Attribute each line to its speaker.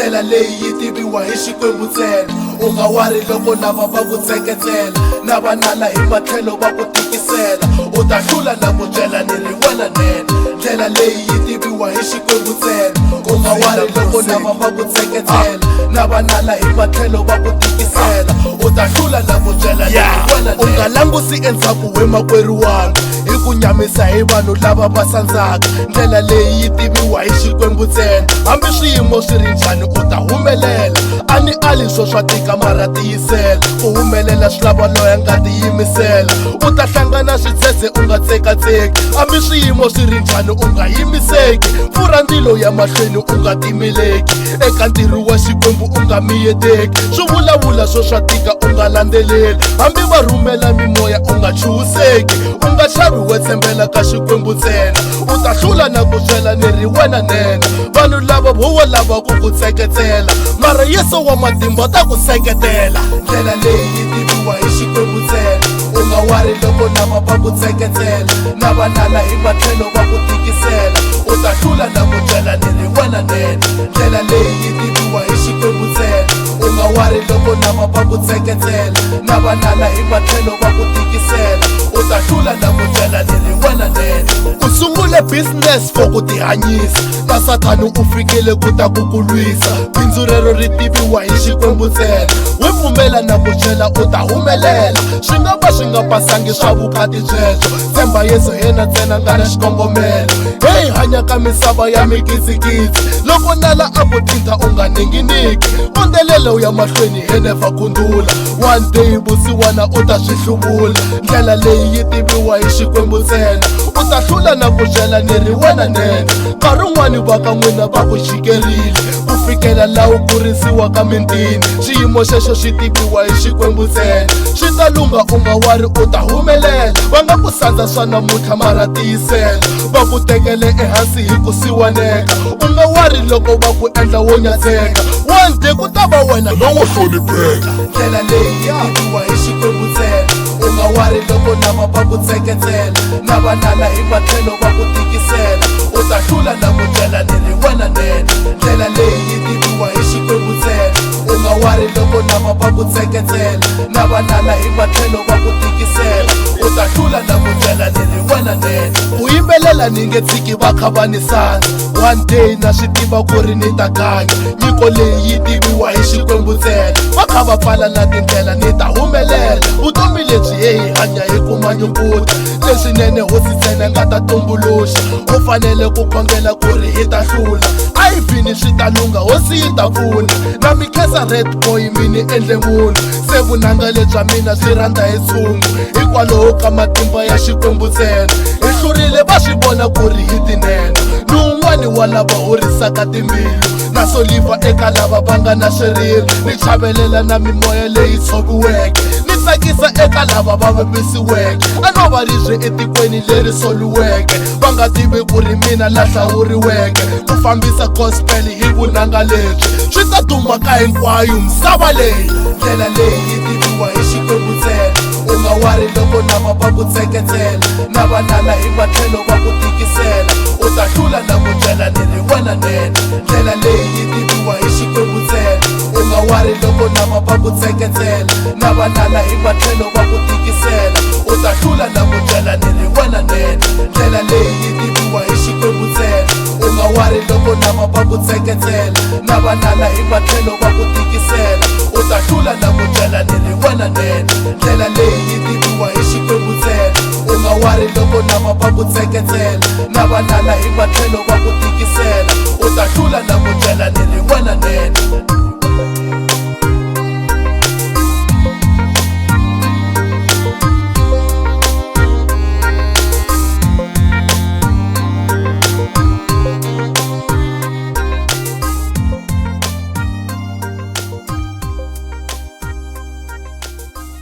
Speaker 1: ndlela leyi yi tiviwa hi Xikwembu ntsena. U nga wari loko lava va ku tseketsela na vanala hi matlhelo va ku tikisela. U ta hlula na ku byela ni ri wena nene, ndlela leyi yi tiviwa hi Xikwembu ntsena. U nga wari loko lava va ku tseketsela na vanala hi matlhelo va ku tikisela. U ta hlula na ku byela ni ri wena nene. U nga langusi endzhaku we makwerhu wanga hi ku nyamisa hi vanhu lava va sandzaka, ndlela leyi yi tiviwa hi Xikwembu ntsena. Hambi swiyimo swi ri njhani u ta humelela, a ni ali swo swa tika mara tiyisela. Ku humelela swi lava loya nga tiyimisela. U ta hlangana switsetse u nga tsekatseki, hambi swiyimo swi ri njhani u nga yimiseki. Pfura ndzilo ya mahlweni u nga timeleki, eka ntirho wa Xikwembu u nga miyeteki. Swi vulavula swo swa tika u nga landzeleli, hambi va rhumela mimoya u nga chuhiseki. U nga xavi we tshembela ka Xikwembu ntsena. U ta hlula na ku byela ni ri wena nene, vanhu lava vo lava ku ku tseketsela mara Yesu wa matimba ta ku seketela. Ndlela leyi yi tiviwa hi Xikwembu ntsena. U nga wari loko lava va ku tseketsela na vanala hi matlhelo va ku tikisela. U ta hlula na ku byela ni ri wena nene, ndlela leyi yi tiviwa hi Xikwembu ntsena. U nga wari loko lava va ku tseketsela na vanala hi matlhelo va ku tikisela. U ta hlula na ku byela ni ri wena nene. U sungule business for ku tihanyisa, na Sathani u fikile ku ta ku kulwisa. Bindzu rero ri tiviwa hi Xikwembu ntsena. We pfumela na ku byela u ta humelela, swi nga va swi nga pasangi swa vukati byebyo. Tshemba Yesu yena ntsena nga na xikongomelo. Hey, hanya ka misava ya mikitsikitsi, loko nala a ku thinta u nga ninginiki. Kondelelo ya mahlweni heneva kundula, one day vusiwana u ta swi hluvula. Ndlela leyi yi tiviwa hi Xikwembu ntsena. U ta hlula na ku byela ni ri wena nene, nkarhi wun'wani va ka n'wina va ku xikerile ku fikela laha u kurisiwa ka mitini. Xiyimo xexo xi tiviwa hi Xikwembu ntsena. Swi ta lunga u nga wari u ta humelela, va nga ku sandza swa namuntlha mara tiyisela. Va ku tekele ehansi hi ku siwaneka, u nga wari loko va ku endla wo nyatseka. One day ku ta va wena no wo hlonipheka. Ndlela leyi yi tiviwa hi Xikwembu ntsena. U nga wari loko lava va ku tseketsela na vanala hi matlhelo va ku tikisela. U ta hlula na ku byela ni ri wena nene, ndlela leyi yi tiviwa hi Xikwembu ntsena. U nga wari loko lava va ku tseketsela na vanala hi matlhelo va ku tikisela. U ta hlula na ku byela ni ri wena nene. Ku yimbelela ni nge tshiki va kha va ni sandza, one day na swi tiva ku ri ni ta ganya. Nyiko leyi yi tiviwa hi Xikwembu ntsena. Va kha va pfala na tindlela ni ta humelela. Vutomi lebyi hi hanya hi kuma nyunguta, leswinene hosi ntsena nga ta tumbuluxa. U fanele ku khongela ku ri hi ta hlula, a hi vhini swi ta lunga hosi yi ta pfuna. Na mi khensa Red Boy mi ni endle munhu, se vunanga lebya mina byi rhandza hi tshungu. Hikwalaho ka matimba ya Xikwembu ntsena hi hlurile, va swi vona ku ri hi tinene. Ni un'wani wa lava horisaka timbilu, na soliva eka lava va nga na swirilo. Ni chavelela na mimoya leyi tshoviweke, ni tsakisa eka lava va vavisiweke. A no va ribye etikweni leri soliweke, va nga tivi ku ri mina la hlawuriweke. Ku fambisa gospel hi vunanga lebyi, swi ta duma ka hinkwayo misava leyi. Ndlela leyi yi tiviwa hi Xikwembu ntsena. U nga wari loko lava va ku tseketsela na vanala hi matlhelo va ku tikisela. U ta hlula na ku byela ni ri wena nene, ndlela leyi yi tiviwa hi Xikwembu ntsena. U nga wari loko lava va ku tseketsela na vanala hi matlhelo va ku tikisela. U ta hlula na ku byela ni ri wena nene, ndlela leyi yi tiviwa hi Xikwembu ntsena. U nga wari loko lava va ku tseketsela na vanala hi matlhelo va ku tikisela. U ta hlula na ku byela ni ri wena nene, ndlela leyi yi tiviwa hi Xikwembu ntsena. U nga wari loko lava va ku tseketsela na vanala hi matlhelo va ku tikisela. U ta hlula na ku byela